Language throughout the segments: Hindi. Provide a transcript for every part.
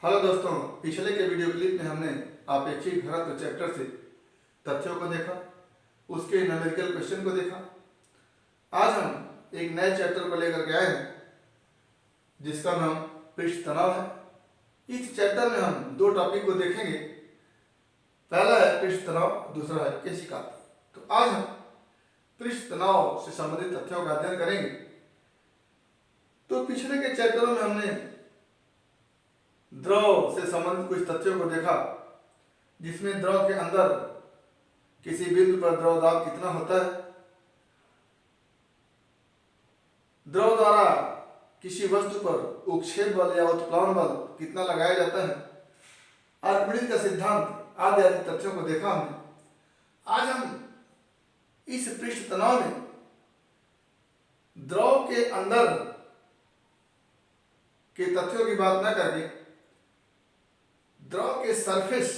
हेलो दोस्तों, पिछले के वीडियो क्लिप में हमने अपेक्षित घनत्व चैप्टर से तथ्यों को देखा, उसके न्यूमेरिकल क्वेश्चन को देखा। आज हम एक नए चैप्टर को लेकर के आए हैं जिसका नाम पृष्ठ तनाव है। इस चैप्टर में हम दो टॉपिक को देखेंगे। पहला है पृष्ठ तनाव, दूसरा है केशिका। तो आज हम पृष्ठ तनाव से संबंधित तथ्यों का अध्ययन करेंगे। तो पिछले के चैप्टरों में हमने द्रव से संबंधित कुछ तथ्यों को देखा, जिसमें द्रव के अंदर किसी बिंदु पर द्रव दाब कितना होता है, द्रव द्वारा किसी वस्तु पर उक्षेप बल या उत्प्लावन बल कितना लगाया जाता है, आर्किमिडीज का सिद्धांत आदि आदि तथ्यों को देखा हमने। आज हम इस पृष्ठ तनाव में द्रव के अंदर के तथ्यों की बात न करके द्रव के सरफेस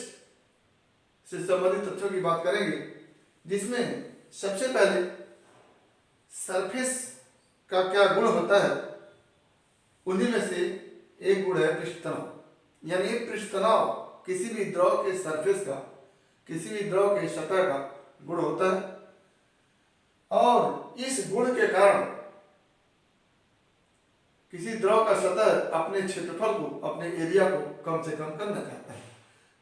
से संबंधित तथ्यों की बात करेंगे, जिसमें सबसे पहले सरफेस का क्या गुण होता है, उन्हीं में से एक गुण है पृष्ठ तनाव। यानी पृष्ठ तनाव किसी भी द्रव के सरफेस का, किसी भी द्रव के सतह का गुण होता है, और इस गुण के कारण किसी द्रव का सतह अपने क्षेत्रफल को, अपने एरिया को कम से कम करना चाहता है।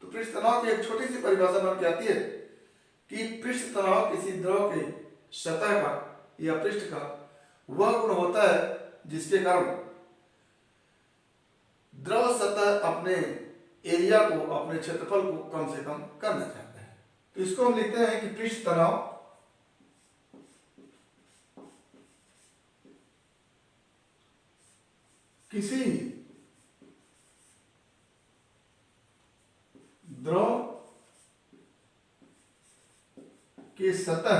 तो पृष्ठ तनाव की एक छोटी सी परिभाषा बन के आती है कि पृष्ठ तनाव किसी द्रव के सतह का या पृष्ठ का वह गुण होता है जिसके कारण द्रव सतह अपने एरिया को, अपने क्षेत्रफल को कम से कम करना चाहता है। तो इसको हम लिखते हैं कि पृष्ठ तनाव किसी द्रव के सतह,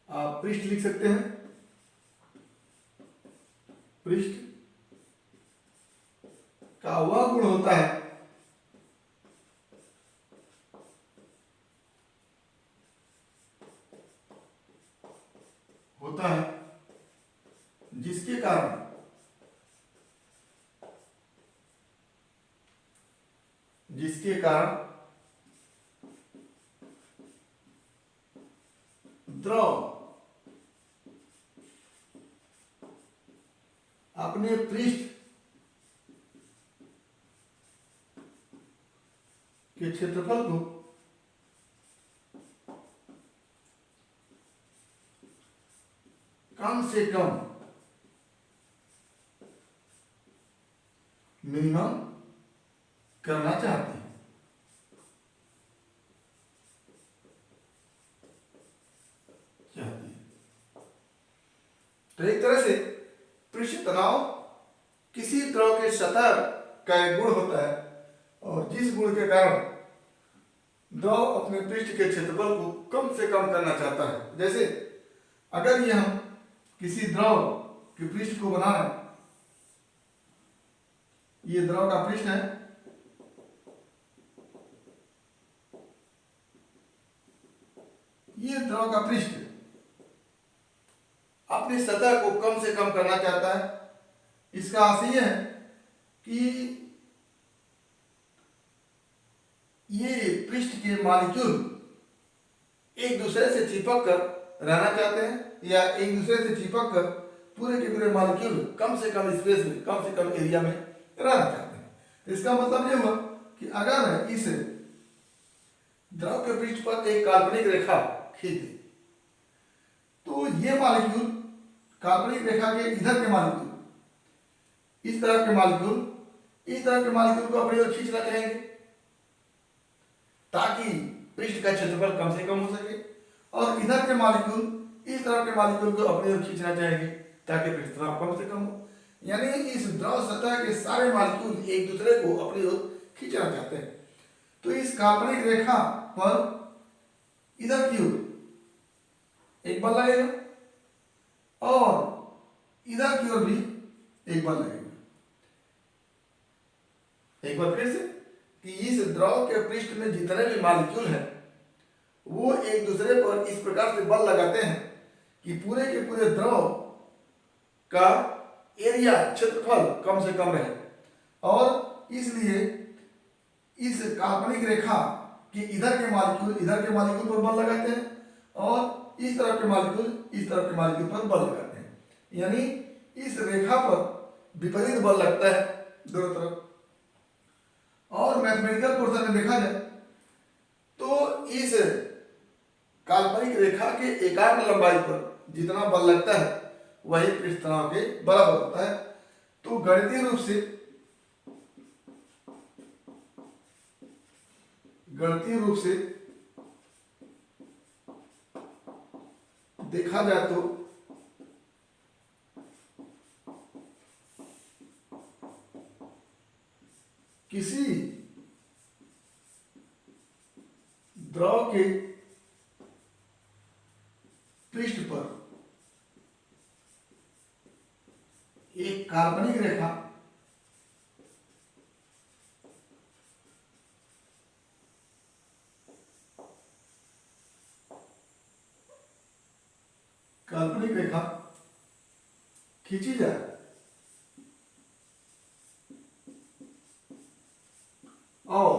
आप पृष्ठ लिख सकते हैं, पृष्ठ का वह गुण होता है जिसके कारण द्रव अपने पृष्ठ के क्षेत्रफल को कम से कम मिनिमम करना चाहते हैं। तो एक तरह से पृष्ठ तनाव किसी द्रव के सतह का एक गुण होता है, और जिस गुण के कारण द्रव अपने पृष्ठ के क्षेत्रफल को कम से कम करना चाहता है। जैसे अगर ये हम किसी द्रव के पृष्ठ को बनाएं, ये द्रव का पृष्ठ है, ये द्रव का पृष्ठ अपनी सतह को कम से कम करना चाहता है। इसका अर्थ यह है कि ये पृष्ठ के मॉलिक्यूल एक दूसरे से चिपक कर रहना चाहते हैं, या एक दूसरे से चिपक कर पूरे के पूरे मॉलिक्यूल कम से कम स्पेस में, कम से कम एरिया में रहना चाहते हैं। तो इसका मतलब यह हुआ कि अगर इस द्रव के पृष्ठ पर एक काल्पनिक रेखा खींच दी, तो ये मॉलिक्यूल काल्पनिक रेखा के इधर के मॉलिक्यूल, इस तरफ के मॉलिक्यूल, इस तरफ के मॉलिक्यूल को अपनी ओर खींचना चाहेंगे, ताकि पृष्ठ का क्षेत्रफल कम से कम हो सके, और इधर के मॉलिक्यूल इस तरफ के मॉलिक्यूल को अपनी ओर खींचना चाहेंगे ताकि पृष्ठ तनाव कम से कम हो। यानी इस द्रव सतह के सारे मॉलिक्यूल एक दूसरे को अपनी ओर खींचना चाहते हैं। तो इस काल्पनिक रेखा पर इधर की ओर एक बल लगेगा, और इधर की ओर भी एक बल लगेगा। एक बार फिर से कि इस द्रव के पृष्ठ में जितने भी मॉलिक्यूल हैं, वो एक दूसरे पर इस प्रकार से बल लगाते हैं कि पूरे के पूरे द्रव का एरिया क्षेत्रफल कम से कम रहे, और इसलिए इस काल्पनिक रेखा के इधर के मॉलिक्यूल पर बल लगाते हैं और इस तरफ के मॉलिक्यूल पर बल लगाते हैं, यानी इस रेखा पर विपरीत बल लगता है दोनों तरफ। और मैथमेटिकल पोर्शन में देखा जाए तो इस काल्पनिक रेखा के एकाग्र लंबाई पर जितना बल लगता है वही पृष्ठ तनाव के बराबर होता है। तो गणितीय रूप से देखा जाए तो किसी द्रव के पृष्ठ पर एक काल्पनिक रेखा खींची जाए और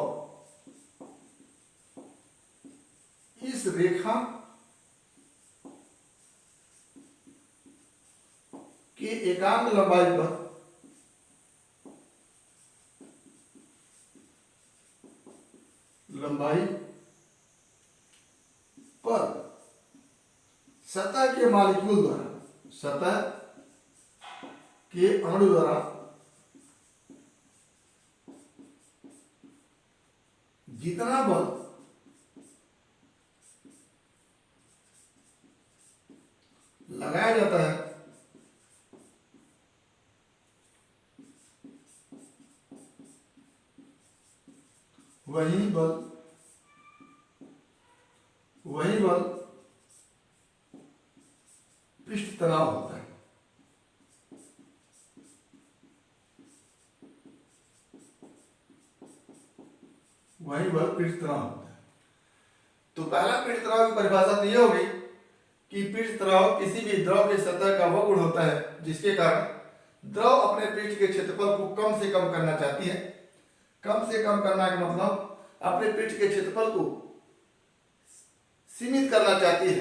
इस रेखा के एकांक लंबाई पर सतह के मॉलिक्यूल द्वारा, सतह के अणु द्वारा जितना बल लगाया जाता है वही बल पृष्ठ तनाव होता है। वही बल पृष्ठ तनाव होता है। तो पहला पृष्ठ तनाव की परिभाषा तो यह होगी कि पृष्ठ तनाव किसी भी द्रव के सतह का वह गुण होता है जिसके कारण द्रव अपने पृष्ठ के क्षेत्रफल को कम से कम करना चाहती है। कम से कम करना का मतलब अपने पृष्ठ के क्षेत्रफल को सीमित करना चाहती है।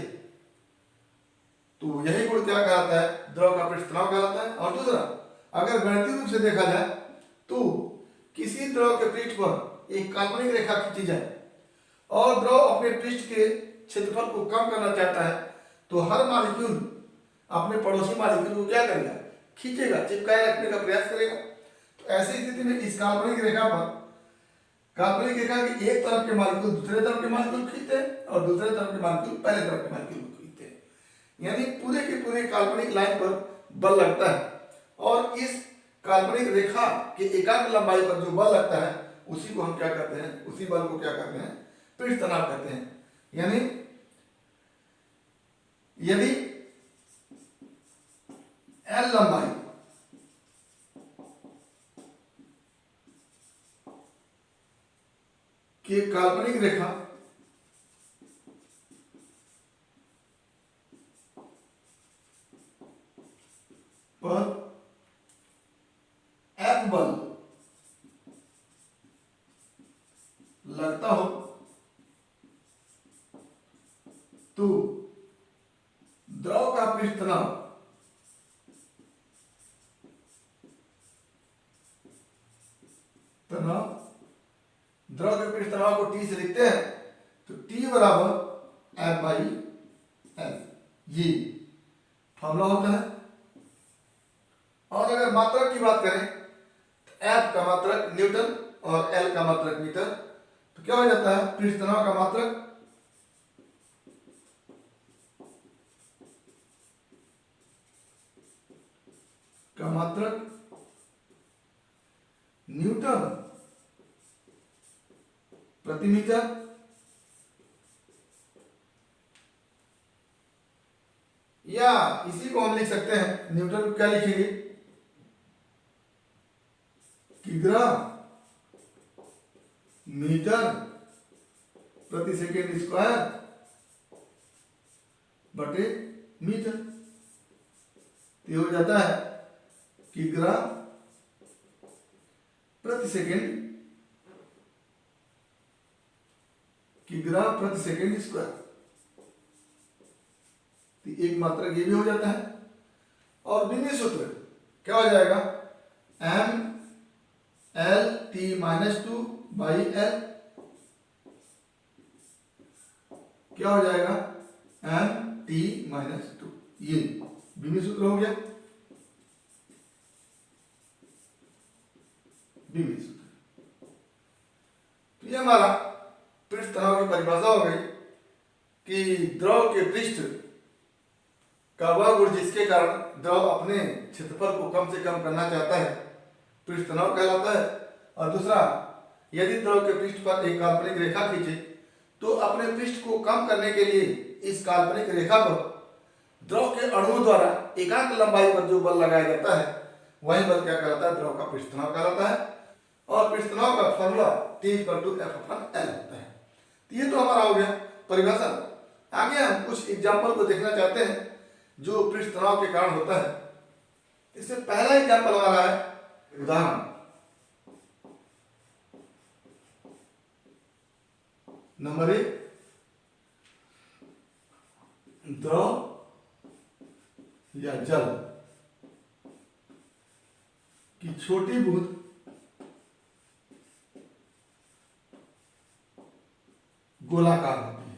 तो यही गुण क्या कहलाता है? द्रव का पृष्ठ तनाव कहलाता है। और दूसरा, अगर गणितीय रूप से देखा जाए तो किसी द्रव के पृष्ठ पर एक काल्पनिक रेखा खींची जाए और द्रव अपने पृष्ठ के क्षेत्रफल को कम करना चाहता है, तो हर मॉलिक्यूल अपने पड़ोसी मॉलिक्यूल को क्या करेगा? खींचेगा, चिपकाए रखने का प्रयास करेगा। तो ऐसी स्थिति में इस काल्पनिक रेखा की एक तरफ के मॉलिक्यूल दूसरे तरफ के मॉलिक्यूल खींचते हैं और दूसरे तरफ के मॉलिक्यूल पहले तरफ के मॉलिक्यूल को खींचते हैं, यानी पूरे के पूरे काल्पनिक लाइन पर बल लगता है। और इस काल्पनिक रेखा के एकांक लंबाई पर जो बल लगता है उसी को हम क्या कहते हैं? उसी बल को क्या कहते हैं? पृष्ठ तनाव कहते हैं। यानी यदि L लंबाई की काल्पनिक रेखा पर F बल लगता हो तो द्रव का पृष्ठ तनाव द्रव के पृष्ठ तनाव को T से लिखते हैं, तो T बराबर F बाई L, ये फॉर्मूला होता है। और अगर मात्रक की बात करें तो F का मात्रक न्यूटन और L का मात्रक मीटर, तो क्या हो जाता है? पृष्ठ तनाव का मात्रक न्यूटन प्रति मीटर, या इसी को हम लिख सकते हैं, न्यूटन को क्या लिखेंगे? किग्रा मीटर प्रति सेकेंड स्क्वायर बटे मीटर। ये हो जाता है किग्रा प्रति सेकेंड, किग्रा प्रति सेकेंड स्क्वायर। तो एक मात्रक ये भी हो जाता है। और बिंदु सूत्र क्या हो जाएगा, M L T minus two by L, क्या हो जाएगा, एम टी माइनस टू। ये बिंदु सूत्र हो गया, बिंदु सूत्र। तो ये हमारा पृष्ठ तनाव की परिभाषा हो गई कि द्रव के पृष्ठ का वह गुण जिसके कारण द्रव अपने क्षेत्रफल को कम से कम करना चाहता है पृष्ठ तनाव कहलाता है। और दूसरा, यदि द्रव के पृष्ठ पर एक काल्पनिक रेखा खींचे तो अपने पृष्ठ को कम करने के लिए इस काल्पनिक रेखा पर द्रव के अणुओं द्वारा एकांक लंबाई पर जो बल लगाया जाता है वही बल क्या कहलाता है, द्रव का पृष्ठ तनाव कहलाता है। और पृष्ठ तनाव का फॉर्मूला T=F/L होता है। तो ये तो हमारा हो गया परिभाषा। आगे हम कुछ एग्जाम्पल को देखना चाहते हैं जो पृष्ठ तनाव के कारण होता है। इससे पहला एग्जाम्पल हमारा है उदाहरण नंबर 1, द्रव या जल की छोटी बूंद गोलाकार होती है।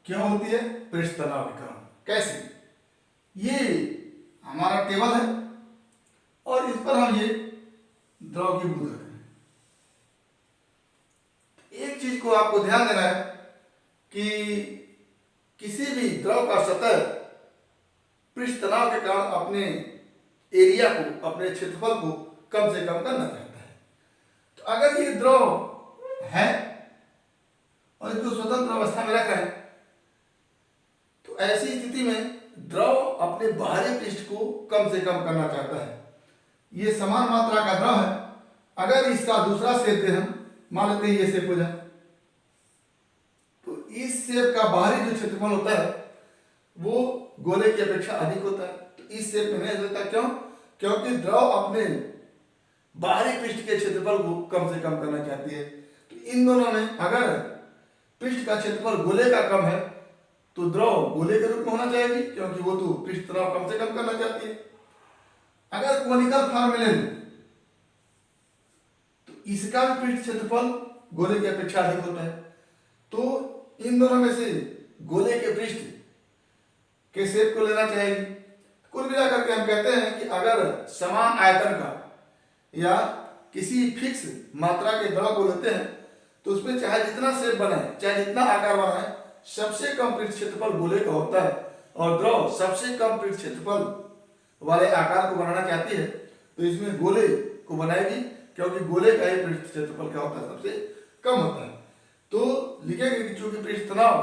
क्या होती है, पृष्ठ तनाव के कारण। कैसे, ये हमारा टेबल है और इस पर हम ये द्रव की बूंद रख रहे हैं। एक चीज को आपको ध्यान देना है कि किसी भी द्रव का सतह पृष्ठ तनाव के कारण अपने एरिया को, अपने क्षेत्रफल को कम से कम करना चाहता है। तो अगर ये द्रव है और इसको स्वतंत्र अवस्था में रखा है तो ऐसी स्थिति में द्रव अपने बाहरी पृष्ठ को कम से कम करना चाहता है। ये समान मात्रा का द्रव है। अगर इसका दूसरा शेप दे, हम मान लेते हैं ये शेप हो जाए, तो इस शेप का बाहरी जो क्षेत्रफल होता है वो गोले की अपेक्षा अधिक होता है। तो इस शेप में नहीं होता, क्यों? क्योंकि द्रव अपने बाहरी पृष्ठ के क्षेत्रफल को कम से कम करना चाहती है। तो इन दोनों में अगर पृष्ठ का क्षेत्रफल गोले का कम है तो द्रव गोले के रूप में होना चाहिए, क्योंकि वो तो पृष्ठ तनाव कम से कम करना चाहती है। अगर कोनिकल फॉर्म में ले लें तो इसका भी पृष्ठ क्षेत्रफल गोले की अपेक्षा अधिक होता है। तो इन दोनों में से गोले के पृष्ठ के शेप को लेना चाहिए। कुल मिलाकर के हम कहते हैं कि अगर समान आयतन का या किसी फिक्स मात्रा के द्रव को लेते हैं तो उसमें चाहे जितना शेप बनाए, चाहे जितना आकार बनाए, सबसे कम पृष्ठ क्षेत्रफल गोले का होता है। और द्रव सबसे कम पृष्ठ क्षेत्रफल वाले आकार को बनाना चाहती है तो इसमें गोले को बनाएगी, क्योंकि गोले का ही पृष्ठ क्षेत्रफल क्या होता है, सबसे कम होता है। तो लिखेंगे कि चूंकि पृष्ठ तनाव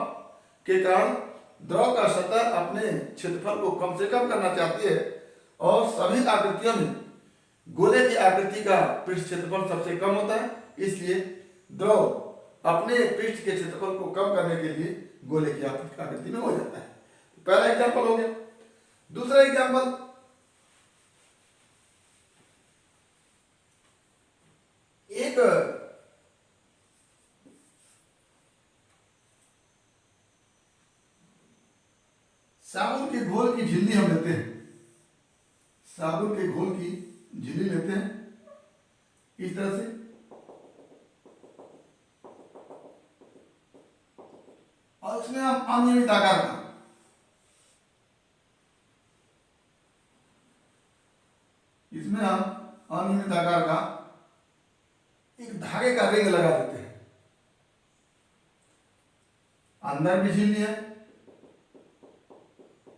के कारण द्रव का सतह अपने क्षेत्रफल को कम से कम करना चाहती है और सभी आकृतियों में गोले की आकृति का पृष्ठ क्षेत्रफल सबसे कम होता है, इसलिए द्रव अपने पृष्ठ के क्षेत्रफल को कम करने के लिए गोले की आकृति में हो जाता है। पहला एग्जांपल हो गया। दूसरा एग्जांपल, एक साबुन के घोल की झिल्ली हम लेते हैं, साबुन के घोल की झिल्ली लेते हैं इस तरह से, और उसमें हम अनियमित आकार का इसमें हम अनियमित आकार का एक धागे का रिंग लगा देते हैं। अंदर भी झिल्ली है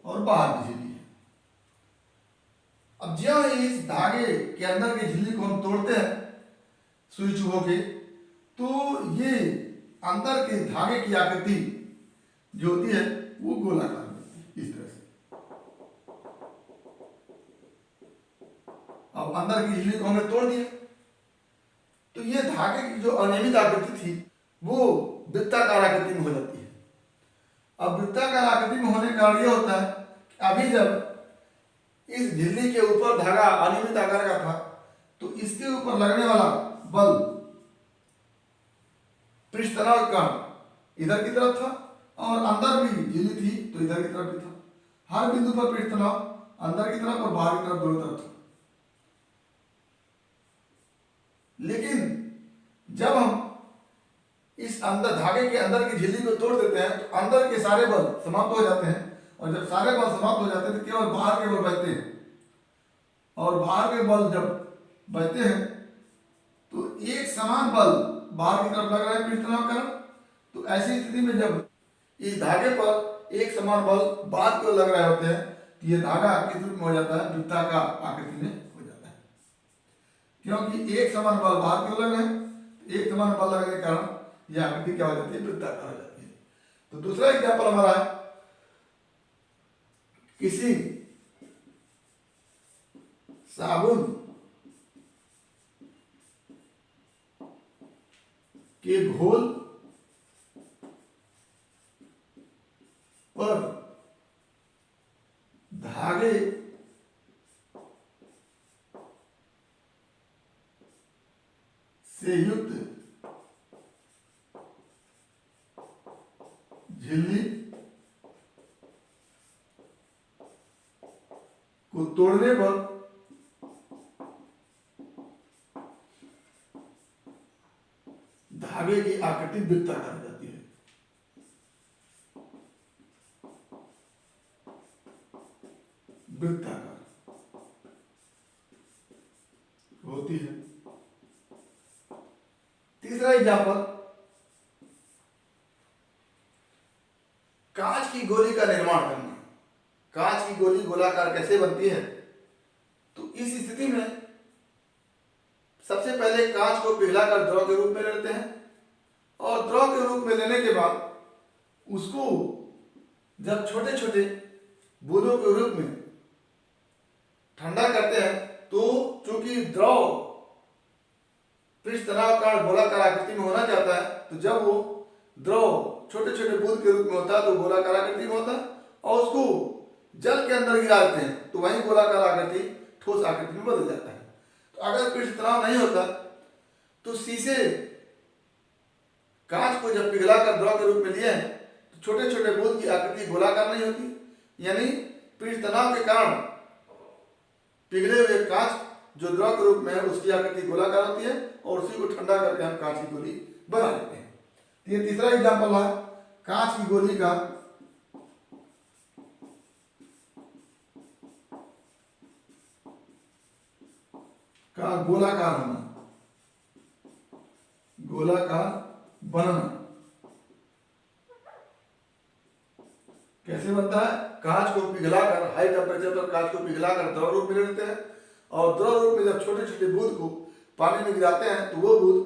और बाहर भी झिल्ली है। अब जब इस धागे के अंदर की झिल्ली को हम तोड़ते हैं सुई चुभो के, तो ये अंदर के धागे की आकृति जो होती है वो गोलाकार होती है इस तरह से। अब अंदर की झिल्ली को हमने तोड़ दिया तो ये धागे की जो अनियमित आकृति थी वो वृत्त अब वृत्ताकार आकृति में होने का कारण ये होता है कि अभी जब इस झिल्ली के ऊपर धागा अनियमित आकार का था तो इसके ऊपर लगने वाला बल पृष्ठ तनाव के कारण इधर की तरफ था और अंदर भी झिल्ली थी तो इधर की तरफ भी था। हर बिंदु पर पृष्ठ तनाव अंदर की तरफ और बाहर की तरफ दोनों तरफ था। लेकिन जब हम इस अंदर धागे के अंदर की झिल्ली को तोड़ देते हैं तो अंदर के सारे बल समाप्त हो जाते हैं और जब सारे बल समाप्त हो जाते हैं तो केवल बाहर के बल बचते हैं और बाहर के बल जब बचते हैं तो एक समान बल बाहर की तरफ लग रहा है पृष्ठ तनाव कारण। तो ऐसी स्थिति में जब इस धागे पर एक समान बल बाहर की ओर लग रहे होते हैं तो ये धागा किस रूप में हो जाता है, वृत्ताकार आकृति में हो जाता है। क्योंकि एक समान बल बाहर की ओर लग रहे हैं, एक समान बल लगने के कारण यह आकृति क्या हो जाती है, वृत्ताकार हो जाती है। तो दूसरा एग्जाम्पल हमारा है किसी साबुन के घोल पर धागे से युक्त झिल्ली को तोड़ने पर धागे की आकृति वृत्ताकार हो जाती है। वृत्ताकार होती है। तीसरा एग्जाम्पल, कांच की गोली का निर्माण करना। कांच की गोली गोलाकार कैसे बनती है? तो इस स्थिति में सबसे पहले कांच को पिघलाकर द्रव के रूप में लेते हैं और द्रव के रूप में लेने के बाद उसको जब छोटे छोटे बूंदों के रूप में ठंडा करते हैं तो चूंकि द्रव पृष्ठ तनाव कारण गोलाकार आकृति में होना चाहता है तो जब वो द्रव छोटे छोटे बूंद के रूप में होता है तो गोलाकार आकृति में होता है और उसको जल के अंदर गिरा देते हैं तो वही गोलाकार आकृति ठोस आकृति में बदल जाता है। तो अगर पृष्ठ तनाव नहीं होता तो शीशे कांच को जब पिघला कर द्रव के रूप में लिए हैं तो छोटे छोटे बूंद की आकृति गोलाकार नहीं होती, यानी पृष्ठ तनाव के कारण पिघले हुए कांच जो द्रव के रूप में है उसकी आकृति गोलाकार होती है और उसी को ठंडा करके हम कांच की गोली बना लेते हैं। ये तीसरा एग्जाम्पल है कांच की गोली का गोलाकार होना, गोलाकार बनना। कैसे बनता है? कांच को पिघलाकर हाई टेम्परेचर पर कांच को पिघलाकर द्रव रूप में लेते हैं और द्रव रूप में जब छोटे छोटे बूंद को पानी में गिराते हैं तो वो बूंद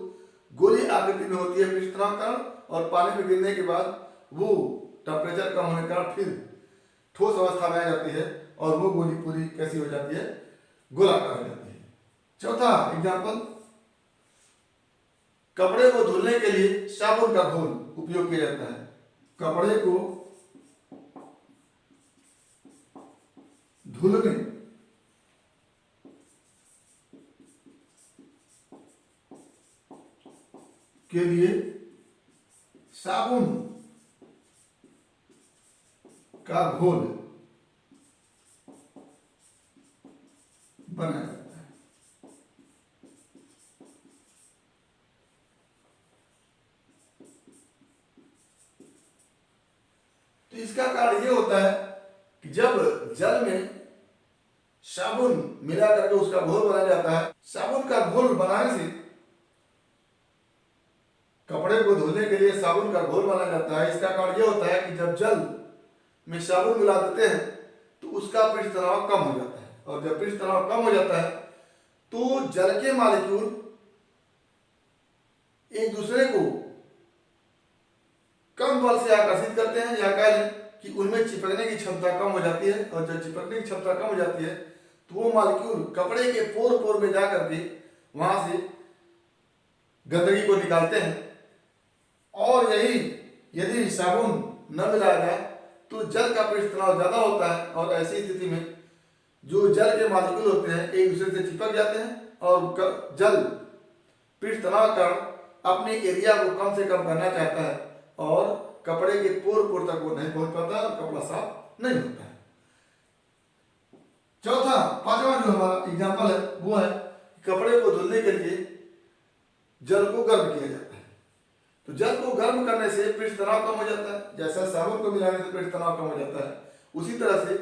गोली आकृति में होती है पृष्ठ तनाव कारण और पानी में गिरने के बाद वो टेम्परेचर कम होने के कारण फिर ठोस अवस्था में आ जाती है और वो गोली पूरी कैसी हो जाती है, गोलाकार हो जाती है। चौथा एग्जाम्पल, कपड़े को धुलने के लिए साबुन का घोल उपयोग किया जाता है। कपड़े को धुलने के लिए साबुन का घोल बनाया जाता है। तो इसका कारण ये होता है कि जब जल में साबुन मिला करके उसका घोल बनाया जाता है, साबुन का घोल बनाने से कपड़े को धुलने के लिए साबुन का घोल बनाया जाता है। इसका कारण ये होता है कि जब जल में साबुन मिला देते हैं तो उसका पृष्ठ तनाव कम हो जाता है और जब पृष्ठ तनाव कम हो जाता है तो जल के मॉलिक्यूल एक दूसरे को कम बल से आकर्षित करते हैं या कह लें कि उनमें चिपकने की क्षमता कम हो जाती है और जब चिपकने की क्षमता कम हो जाती है तो वो मॉलिक्यूल कपड़े के पोर पोर में जाकर के वहां से गंदगी को निकालते हैं और यही यदि साबुन न मिलाया जाए तो जल का पृष्ठ तनाव ज्यादा होता है और ऐसी स्थिति में जो जल के मॉलिक्यूल होते हैं एक दूसरे से चिपक जाते हैं और जल पृष्ठ तनाव के कारण अपने एरिया को कम से कम करना चाहता है और कपड़े के पोर तक वो नहीं पहुंच पाता और कपड़ा साफ नहीं होता है। चौथा पांचवा जो हमारा एग्जाम्पल है वो है कपड़े को धुलने के लिए जल को गर्म किया जाता है। तो जल को गर्म करने से पृष्ठ तनाव कम हो जाता है, जैसा साबुन को मिलाने से पृष्ठ तनाव कम हो जाता है, उसी तरह से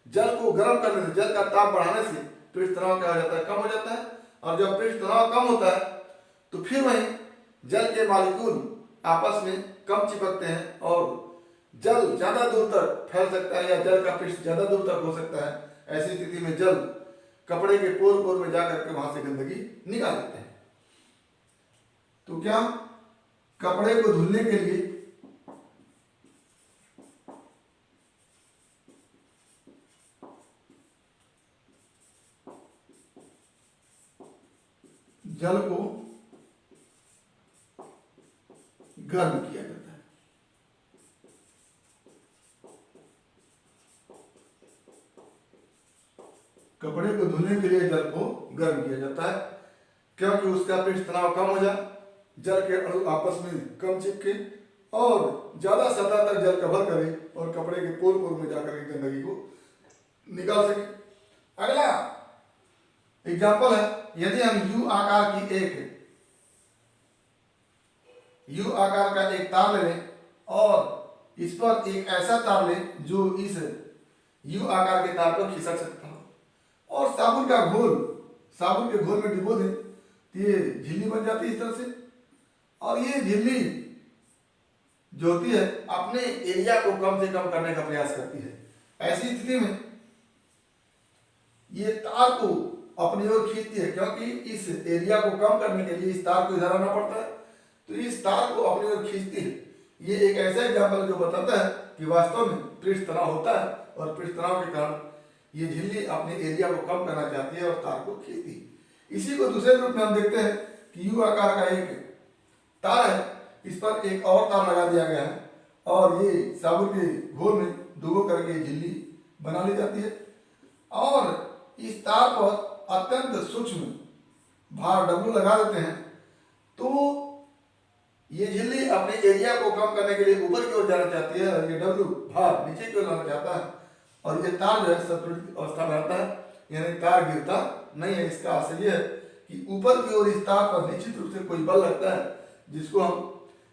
जल को गर्म करने से, जल का ताप बढ़ाने से पृष्ठ तनाव क्या हो जाता है, कम हो जाता है। और जब पृष्ठ तनाव कम होता है तो फिर वहीं जल के मॉलिक्यूल आपस में कम चिपकते हैं और जल ज्यादा दूर तक फैल सकता है या जल का पृष्ठ ज्यादा दूर तक हो सकता है। ऐसी स्थिति में जल कपड़े के पोर में जाकर के वहां से गंदगी निकाल देते हैं। तो क्या कपड़े को धुलने के लिए जल को गर्म किया जाता है। कपड़े को धुलने के लिए जल को गर्म किया जाता है क्योंकि उसका पृष्ठ तनाव कम हो जाए, जल के अणु आपस में कम चिपके और ज्यादा सतह तक जल कवर करे और कपड़े के पोर में जाकर के गंदगी को निकाल सके। अगला एग्जाम्पल है, यदि हम यू आकार का एक तार ले लें और इस पर एक ऐसा तार लें जो इस यू आकार के तार पर खिसक सकता हो और साबुन के घोल में डिबो दें तो ये झिल्ली बन जाती है इस तरह से। और ये झिल्ली जो होती है अपने एरिया को कम से कम करने का प्रयास करती है। ऐसी स्थिति में ये तार को अपनी ओर खींचती है क्योंकि इस एरिया को कम करने के लिए इस तार को इधर आना पड़ता है, तो इस तार को अपनी ओर खींचती है। ये एक ऐसा एग्जाम्पल जो बताता है कि वास्तव में पृष्ठ तनाव होता है और पृष्ठ तनाव के कारण ये झिल्ली अपने एरिया को कम करना चाहती है और तार को खींचती है। इसी को दूसरे रूप में हम देखते हैं कि यू आकार का एक तार है, इस पर एक और तार लगा दिया गया है और ये साबुन के घोल में डुबो करके झिल्ली बना ली जाती है और इस तार पर अत्यंत सूक्ष्म भार W लगा देते हैं। तो ये झिल्ली अपने एरिया को कम करने के लिए ऊपर की ओर जाना चाहती है और ये W भार नीचे की ओर लाना चाहता है और ये तार जो है संतुलित अवस्था में रहता है, यानी तार गिरता नहीं है। इसका असर यह है कि ऊपर की ओर इस तार पर निश्चित रूप से कोई बल लगता है जिसको हम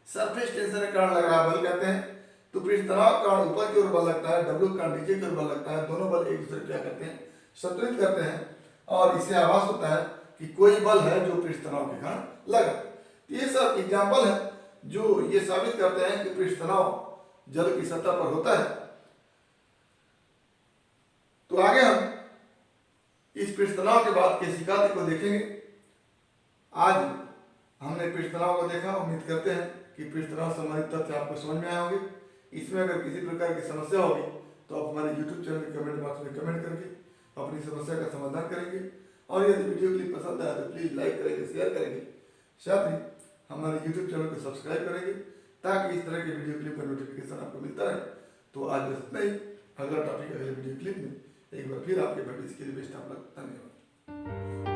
सरफेस टेंशन के कारण लग रहा बल कहते हैं। तो पृष्ठ तनाव के कारण ऊपर की ओर बल लगता है, W के कारण नीचे की ओर बल लगता है, दोनों बल एक दूसरे क्या करते हैं, संतुलित करते हैं और इससे आभास होता है कि कोई बल है जो पृष्ठ तनाव के कारण लगा। ये सब एग्जाम्पल है जो ये साबित करते हैं कि पृष्ठ तनाव जल की सतह पर होता है। तो आगे हम इस पृष्ठ तनाव के बाद केशिकादि को देखेंगे। आज हमने पृष्ठ तनाव को देखा, उम्मीद करते हैं कि पृष्ठ तनाव संबंधित तथ्य आपको समझ में आए होंगे। इसमें अगर किसी प्रकार की समस्या होगी तो आप हमारे YouTube चैनल के कमेंट बॉक्स में कमेंट करके अपनी समस्या का समाधान करेंगे और यदि वीडियो क्लिप पसंद आए तो प्लीज लाइक करेंगे, शेयर करेंगे, साथ ही हमारे YouTube चैनल को सब्सक्राइब करेंगे ताकि इस तरह के वीडियो क्लिप का नोटिफिकेशन आपको मिलता रहे। तो आज बस इतना ही, अगला टॉपिक अगले वीडियो क्लिप में एक बार फिर आपके भेट। इसके लिए बेस्ट आप लोग धन्यवाद।